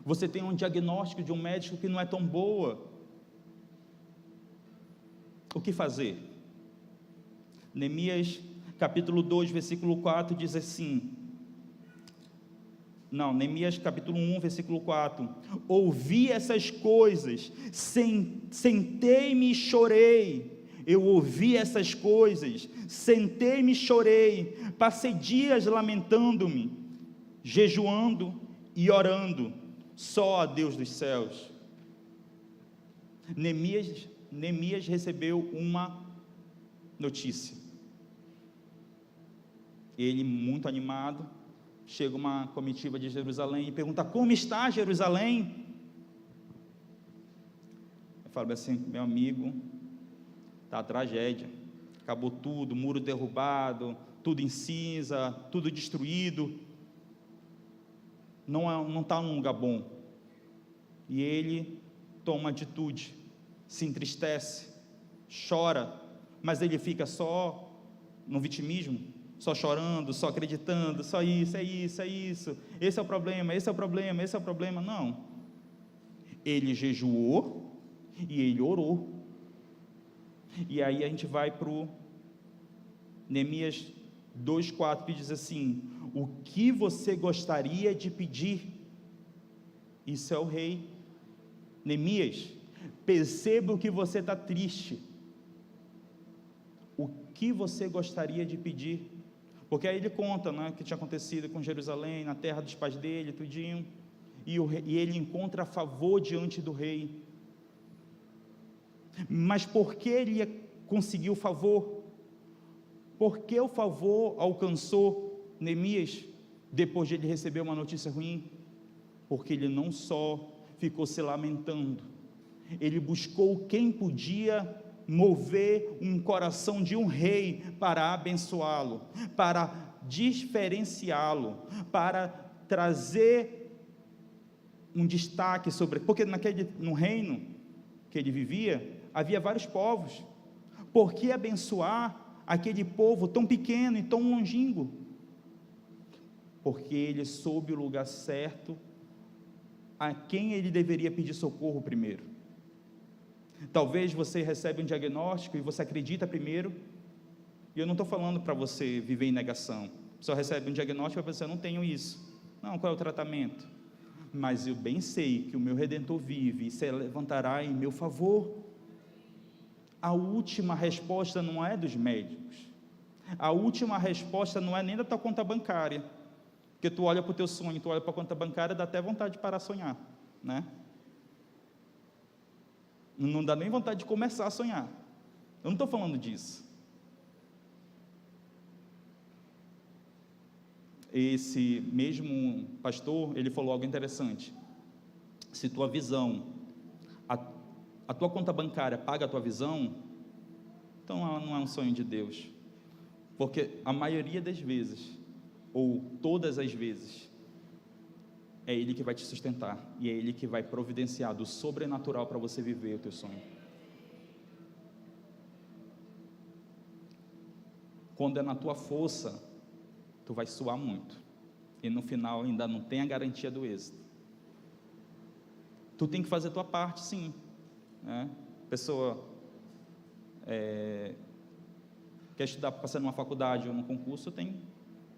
você tem um diagnóstico de um médico que não é tão boa, o que fazer? Neemias capítulo 2, versículo 4 diz assim, Neemias capítulo 1, versículo 4, ouvi essas coisas, sentei-me e chorei, eu ouvi essas coisas, sentei-me e chorei, passei dias lamentando-me, jejuando e orando, só a Deus dos céus. Neemias recebeu uma notícia, ele muito animado, chega uma comitiva de Jerusalém e pergunta, como está Jerusalém? Eu falo assim, meu amigo, está a tragédia, acabou tudo, muro derrubado, tudo em cinza, tudo destruído, não está num lugar bom. E ele toma atitude, se entristece, chora, mas ele fica só no vitimismo, só chorando, só acreditando, só isso, esse é o problema, não, ele jejuou, e ele orou, e aí a gente vai para o Neemias 2,4, que diz assim, o que você gostaria de pedir? Isso é o rei. Neemias, perceba que você está triste, o que você gostaria de pedir? Porque aí ele conta, o que tinha acontecido com Jerusalém, na terra dos pais dele, tudinho, e ele encontra favor diante do rei. Mas por que ele conseguiu favor? Por que o favor alcançou Neemias, depois de ele receber uma notícia ruim? Porque ele não só ficou se lamentando, ele buscou quem podia mover um coração de um rei para abençoá-lo, para diferenciá-lo, para trazer um destaque porque no reino que ele vivia, havia vários povos. Por que abençoar aquele povo tão pequeno e tão longínquo? Porque ele soube o lugar certo, a quem ele deveria pedir socorro primeiro. Talvez você recebe um diagnóstico e você acredita primeiro, E eu não estou falando para você viver em negação. Só recebe um diagnóstico e você não tenho isso. Não, qual é o tratamento? Mas eu bem sei que o meu Redentor vive e se levantará em meu favor. A última resposta não é dos médicos. A última resposta não é nem da tua conta bancária. Porque tu olha para o teu sonho, tu olha para a conta bancária, dá até vontade de parar a sonhar, né? Não dá nem vontade de começar a sonhar. Eu não estou falando disso. Esse mesmo pastor, ele falou algo interessante. Se tua visão, a tua conta bancária paga a tua visão, então ela não é um sonho de Deus. Porque a maioria das vezes, ou todas as vezes, é Ele que vai te sustentar, e é Ele que vai providenciar do sobrenatural para você viver o teu sonho. Quando é na tua força, tu vai suar muito, e no final ainda não tem a garantia do êxito. Tu tem que fazer a tua parte, sim, né? Pessoa quer estudar para passar numa faculdade ou num concurso, tem.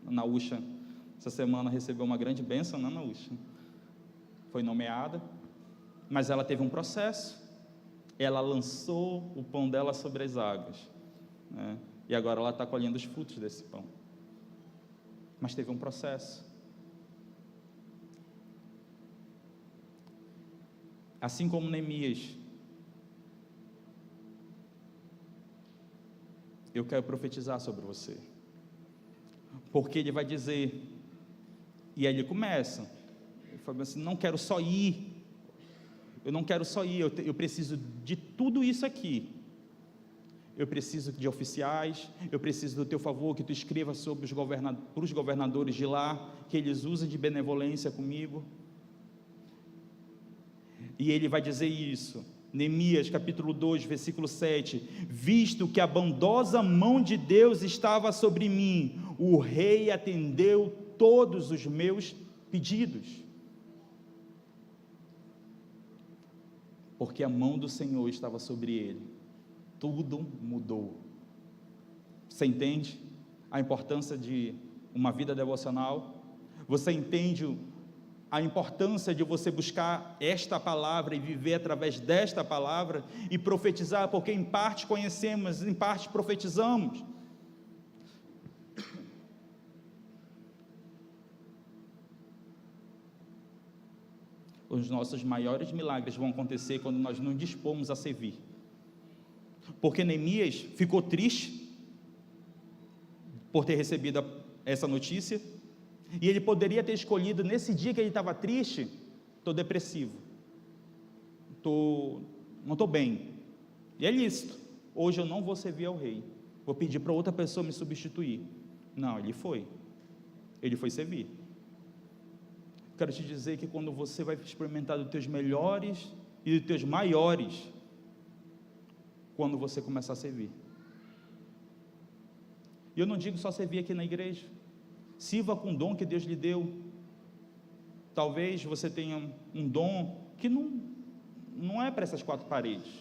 Na UXA, essa semana recebeu uma grande bênção, né, na UXA. Foi nomeada, mas ela teve um processo. Ela lançou o pão dela sobre as águas, né? E agora ela está colhendo os frutos desse pão. Mas teve um processo. Assim como Neemias, eu quero profetizar sobre você, porque ele vai dizer, e aí ele começa, ele fala assim, não quero só ir, eu preciso de tudo isso aqui, eu preciso de oficiais, eu preciso do teu favor, que tu escreva sobre para os governadores de lá, que eles usem de benevolência comigo. E ele vai dizer isso, Neemias capítulo 2, versículo 7, visto que a bondosa mão de Deus estava sobre mim, o rei atendeu todos os meus pedidos, porque a mão do Senhor estava sobre ele, tudo mudou. Você entende a importância de uma vida devocional? Você entende a importância de você buscar esta palavra e viver através desta palavra e profetizar, porque em parte conhecemos, em parte profetizamos. Os nossos maiores milagres vão acontecer quando nós nos dispomos a servir. Porque Neemias ficou triste por ter recebido essa notícia, e ele poderia ter escolhido, nesse dia que ele estava triste, estou depressivo, não estou bem, e é lícito, hoje eu não vou servir ao rei, vou pedir para outra pessoa me substituir. Não, ele foi servir. Quero te dizer que quando você vai experimentar dos teus melhores e dos teus maiores, quando você começar a servir. E eu não digo só servir aqui na igreja, sirva com o dom que Deus lhe deu. Talvez você tenha um dom que não é para essas quatro paredes,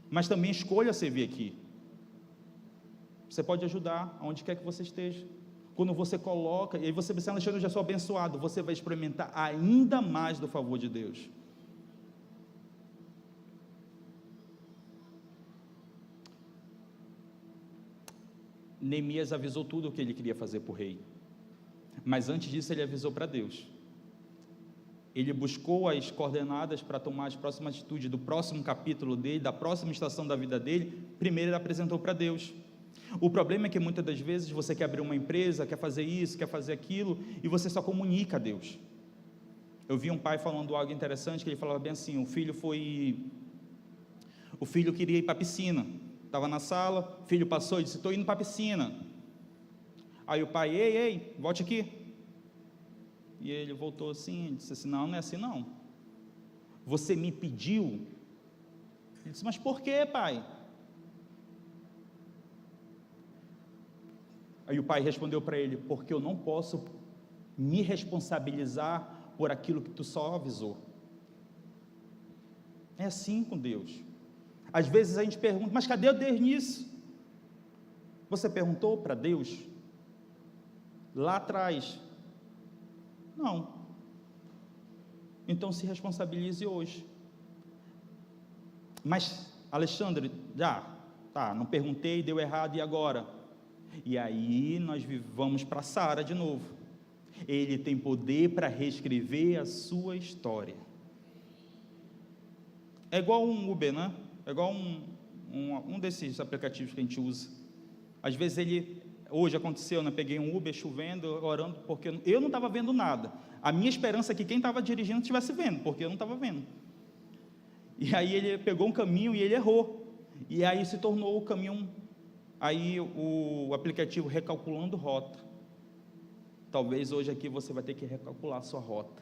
mas também escolha servir aqui. Você pode ajudar aonde quer que você esteja. Quando você coloca, e aí você pensa, Alexandre, eu já sou abençoado, você vai experimentar ainda mais do favor de Deus. Neemias avisou tudo o que ele queria fazer para o rei, mas antes disso ele avisou para Deus. Ele buscou as coordenadas para tomar as próximas atitudes do próximo capítulo dele, da próxima estação da vida dele. Primeiro ele apresentou para Deus. O problema é que muitas das vezes você quer abrir uma empresa, quer fazer isso, quer fazer aquilo, e você só comunica a Deus. Eu vi um pai falando algo interessante, que ele falava bem assim, o filho queria ir para a piscina, estava na sala, o filho passou e disse, estou indo para a piscina. Aí o pai, ei, volte aqui. E ele voltou assim, disse assim, não é assim não. Você me pediu? Ele disse, mas por que, pai? Aí o pai respondeu para ele, porque eu não posso me responsabilizar por aquilo que tu só avisou. É assim com Deus. Às vezes a gente pergunta, mas cadê Deus nisso? Você perguntou para Deus lá atrás? Não. Então se responsabilize hoje. Mas, Alexandre, não perguntei, deu errado, e agora? E aí nós vamos para Sara de novo. Ele tem poder para reescrever a sua história. É igual um Uber, né? É igual um desses aplicativos que a gente usa. Às vezes hoje aconteceu, né? Peguei um Uber chovendo, orando, porque eu não estava vendo nada. A minha esperança é que quem estava dirigindo estivesse vendo, porque eu não estava vendo. E aí ele pegou um caminho e ele errou. E aí se tornou o caminho, aí o aplicativo recalculando rota. Talvez hoje aqui você vai ter que recalcular a sua rota.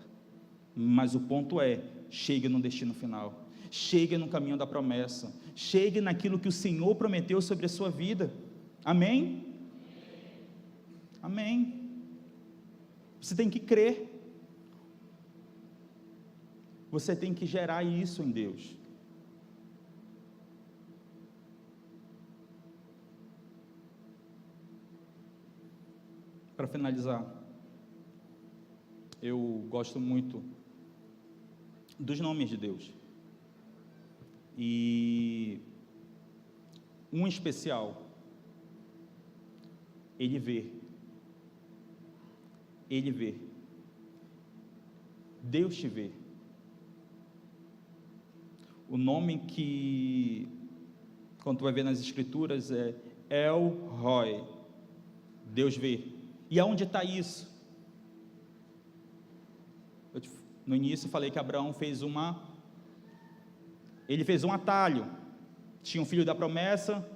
Mas o ponto é, chegue no destino final. Chegue no caminho da promessa. Chegue naquilo que o Senhor prometeu sobre a sua vida. Amém? Amém. Você tem que crer. Você tem que gerar isso em Deus. Para finalizar, eu gosto muito dos nomes de Deus. E um especial, Ele vê. Ele vê. Deus te vê. O nome que, quando tu vai ver nas escrituras, é El Roi. Deus vê. E aonde está isso? No início eu falei que Abraão fez um atalho. Tinha um filho da promessa,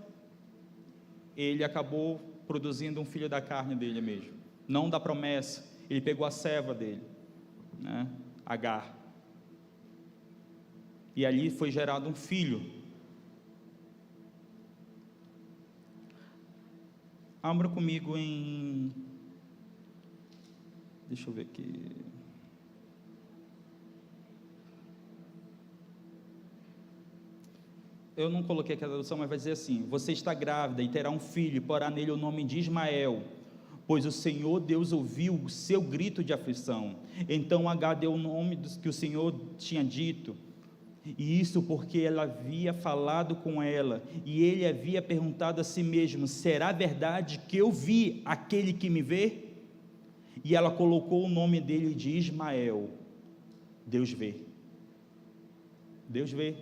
ele acabou produzindo um filho da carne dele mesmo, não da promessa. Ele pegou a serva dele, né? Agar. E ali foi gerado um filho. Abra comigo em... Deixa eu ver aqui. Eu não coloquei aqui a tradução, mas vai dizer assim: você está grávida e terá um filho, porá nele o nome de Ismael, pois o Senhor Deus ouviu o seu grito de aflição. Então Agar deu o nome que o Senhor tinha dito, e isso porque ela havia falado com ela, e ele havia perguntado a si mesmo: será verdade que eu vi aquele que me vê? E ela colocou o nome dele de Ismael. Deus vê. Deus vê.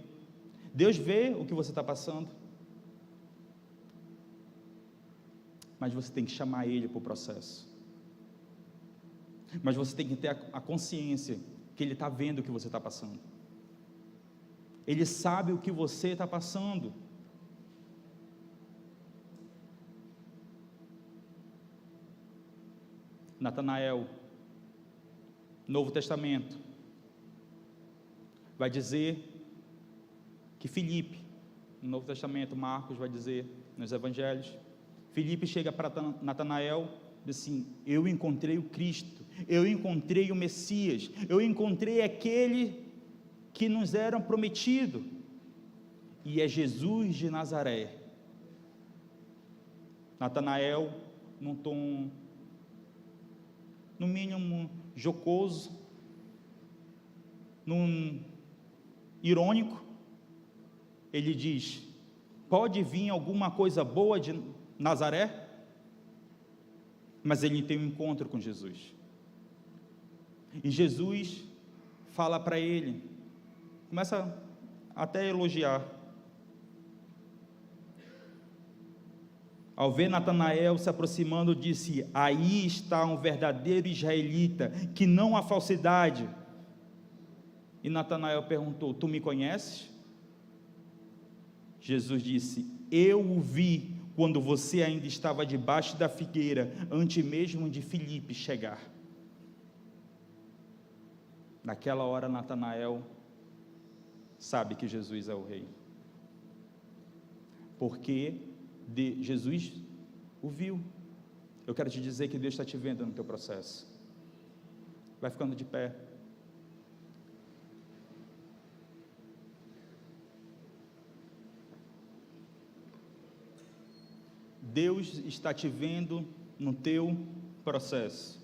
Deus vê o que você está passando, mas você tem que chamar Ele para o processo. Mas você tem que ter a consciência que Ele está vendo o que você está passando. Ele sabe o que você está passando. Natanael, Novo Testamento, vai dizer que Filipe, no Novo Testamento, Marcos vai dizer nos Evangelhos, Filipe chega para Natanael e diz assim: eu encontrei o Cristo, eu encontrei o Messias, eu encontrei aquele que nos era prometido, e é Jesus de Nazaré. Natanael, num tom, no mínimo, jocoso, num irônico, ele diz: pode vir alguma coisa boa de Nazaré? Mas ele tem um encontro com Jesus, e Jesus fala para ele, começa até a elogiar. Ao ver Natanael se aproximando, disse: aí está um verdadeiro israelita, que não há falsidade. E Natanael perguntou: tu me conheces? Jesus disse: eu o vi quando você ainda estava debaixo da figueira, antes mesmo de Filipe chegar. Naquela hora Natanael sabe que Jesus é o Rei, porque Jesus o viu. Eu quero te dizer que Deus está te vendo no teu processo. Vai ficando de pé. Deus está te vendo no teu processo.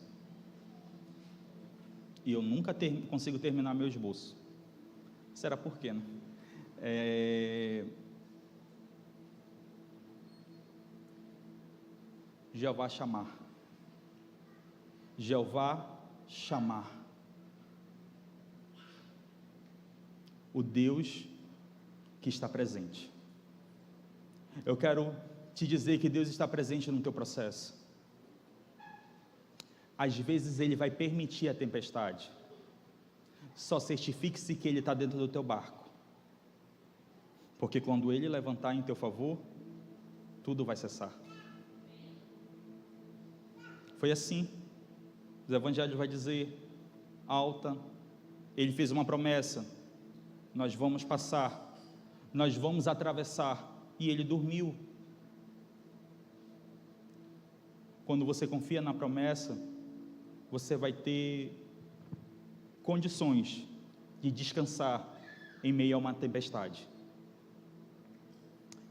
E eu nunca consigo terminar meu esboço. Será por quê, né? Jeová chamar. Jeová chamar. O Deus que está presente. Eu quero te dizer que Deus está presente no teu processo. Às vezes Ele vai permitir a tempestade. Só certifique-se que Ele está dentro do teu barco. Porque quando Ele levantar em teu favor, tudo vai cessar. Foi assim. Os evangelhos vai dizer, alta, Ele fez uma promessa, nós vamos passar, nós vamos atravessar, e Ele dormiu. Quando você confia na promessa, você vai ter condições de descansar em meio a uma tempestade.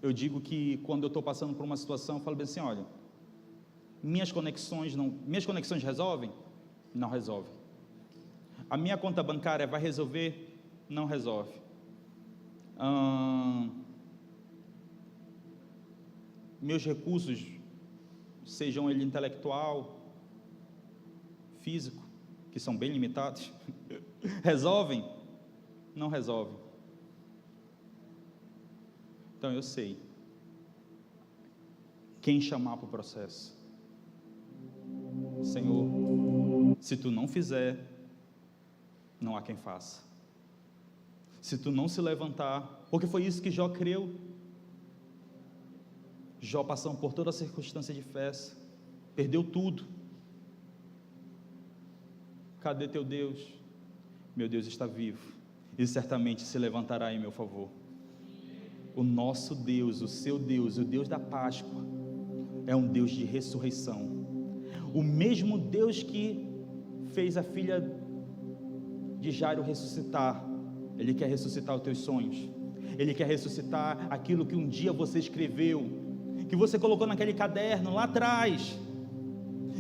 Eu digo que quando eu estou passando por uma situação, eu falo bem assim, olha, minhas conexões resolvem? Não resolve. A minha conta bancária vai resolver? Não resolve. Meus recursos, sejam ele intelectual, físico, que são bem limitados, resolvem? Não resolvem. Então eu sei quem chamar para o processo. Senhor, se tu não fizer, não há quem faça. Se tu não se levantar, porque foi isso que Jó creu. Jó, passando por toda a circunstância de festa, perdeu tudo. Cadê teu Deus? Meu Deus está vivo e certamente se levantará em meu favor. O nosso Deus, o seu Deus, o Deus da Páscoa, é um Deus de ressurreição. O mesmo Deus que fez a filha de Jairo ressuscitar, Ele quer ressuscitar os teus sonhos. Ele quer ressuscitar aquilo que um dia você escreveu, que você colocou naquele caderno lá atrás,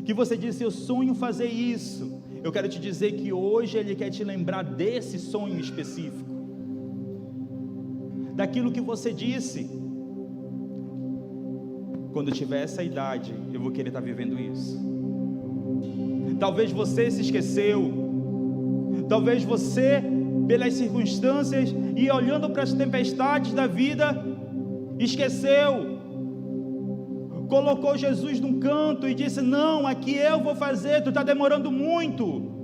que você disse, eu sonho fazer isso. Eu quero te dizer que hoje Ele quer te lembrar desse sonho específico, daquilo que você disse, quando eu tiver essa idade, eu vou querer estar vivendo isso. Talvez você se esqueceu, talvez você, pelas circunstâncias e olhando para as tempestades da vida, esqueceu, colocou Jesus num canto e disse, não, aqui eu vou fazer, tu está demorando muito.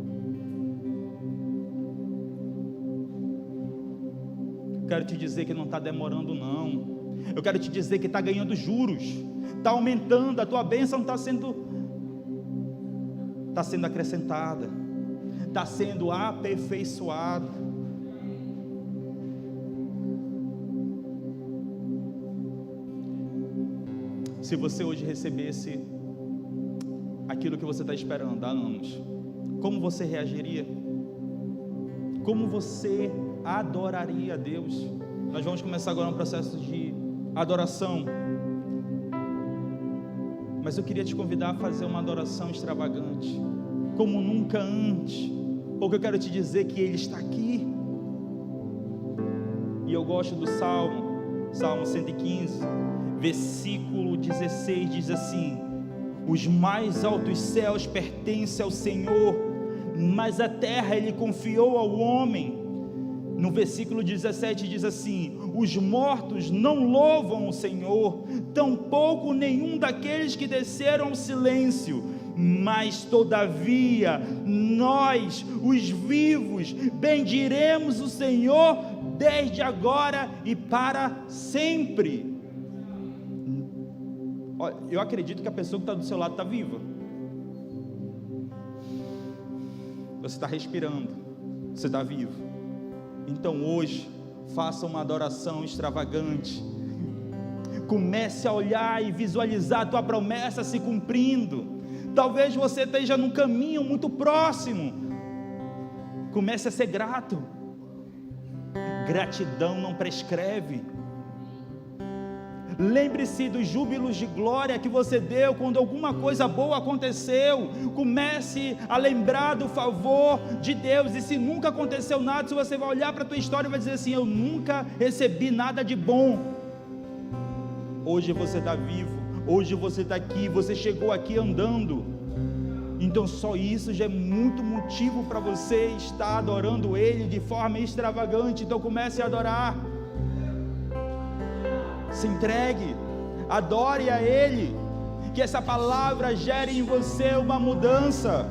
Eu quero te dizer que não está demorando não, eu quero te dizer que está ganhando juros, está aumentando, a tua bênção está sendo acrescentada, está sendo aperfeiçoada. Se você hoje recebesse aquilo que você está esperando há anos, como você reagiria? Como você adoraria a Deus? Nós vamos começar agora um processo de adoração, mas eu queria te convidar a fazer uma adoração extravagante, como nunca antes, porque eu quero te dizer que Ele está aqui. E eu gosto do Salmo 115, versículo 16, diz assim, os mais altos céus pertencem ao Senhor, mas a terra Ele confiou ao homem. No versículo 17 diz assim, os mortos não louvam o Senhor, tampouco nenhum daqueles que desceram ao silêncio, mas todavia nós, os vivos, bendiremos o Senhor desde agora e para sempre. Eu acredito que a pessoa que está do seu lado está viva. Você está respirando, você está vivo. Então hoje, faça uma adoração extravagante. Comece a olhar e visualizar a tua promessa se cumprindo. Talvez você esteja num caminho muito próximo. Comece a ser grato. Gratidão não prescreve. Lembre-se dos júbilos de glória que você deu quando alguma coisa boa aconteceu. Comece a lembrar do favor de Deus. E se nunca aconteceu nada, se você vai olhar para a tua história e vai dizer assim: eu nunca recebi nada de bom. Hoje você está vivo, hoje você está aqui, você chegou aqui andando. Então só isso já é muito motivo para você estar adorando Ele de forma extravagante. Então comece a adorar. Se entregue, adore a Ele, que essa palavra gere em você uma mudança.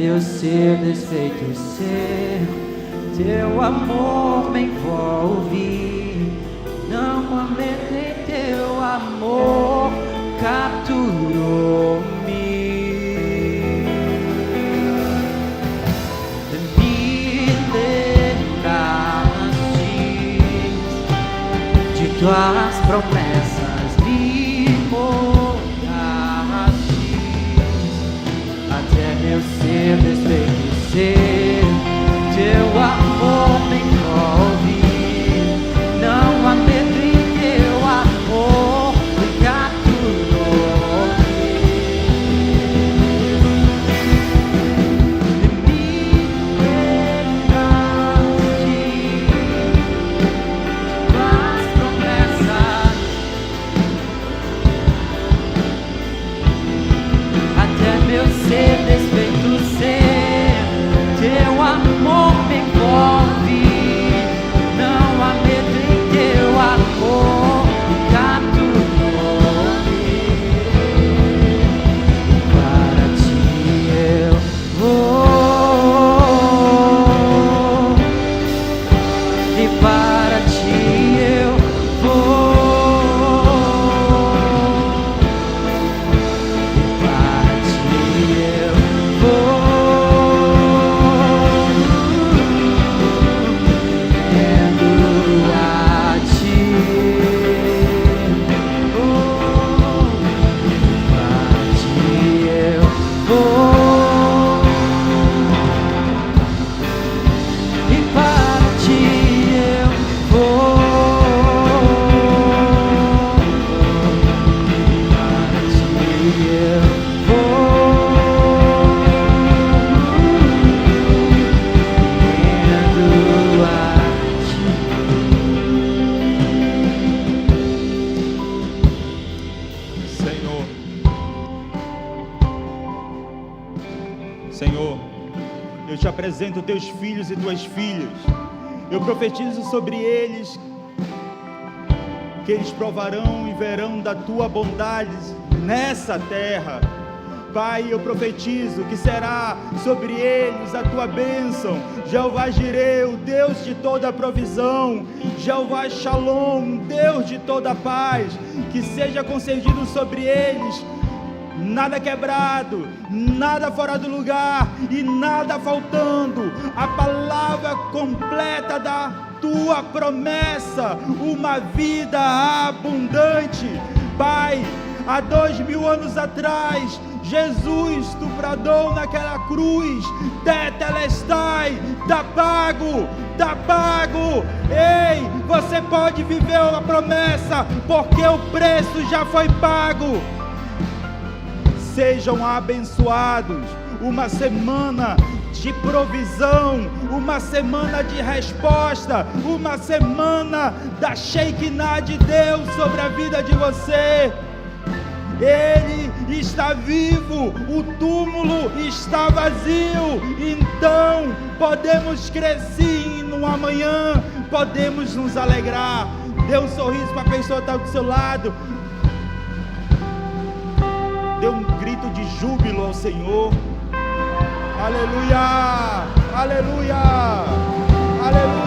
meu ser desfeito ser, teu amor me envolve, não amedrei, teu amor capturou-me. Me lembraste de tuas promessas, me moldaste até meu ser desfeito, teu amor me envolve, não amedrei, teu amor me capturou-me. Me lembraste das promessas, apresento teus filhos e tuas filhas. Eu profetizo sobre eles que eles provarão e verão da tua bondade nessa terra. Pai, eu profetizo que será sobre eles a tua bênção. Jeová Jireh, o Deus de toda provisão. Jeová Shalom, Deus de toda paz. Que seja concedido sobre eles nada quebrado, nada fora do lugar e nada faltando. A palavra completa da tua promessa, uma vida abundante. Pai, há 2000 anos atrás, Jesus, tu bradou naquela cruz: Tetelestai, tá pago, tá pago. Ei, você pode viver uma promessa, porque o preço já foi pago. Sejam abençoados, uma semana de provisão, uma semana de resposta, uma semana da Shekinah de Deus sobre a vida de você. Ele está vivo, o túmulo está vazio, então podemos crescer no amanhã, podemos nos alegrar. Dê um sorriso para a pessoa que está do seu lado, dê um grito de júbilo ao Senhor. Aleluia, aleluia, aleluia.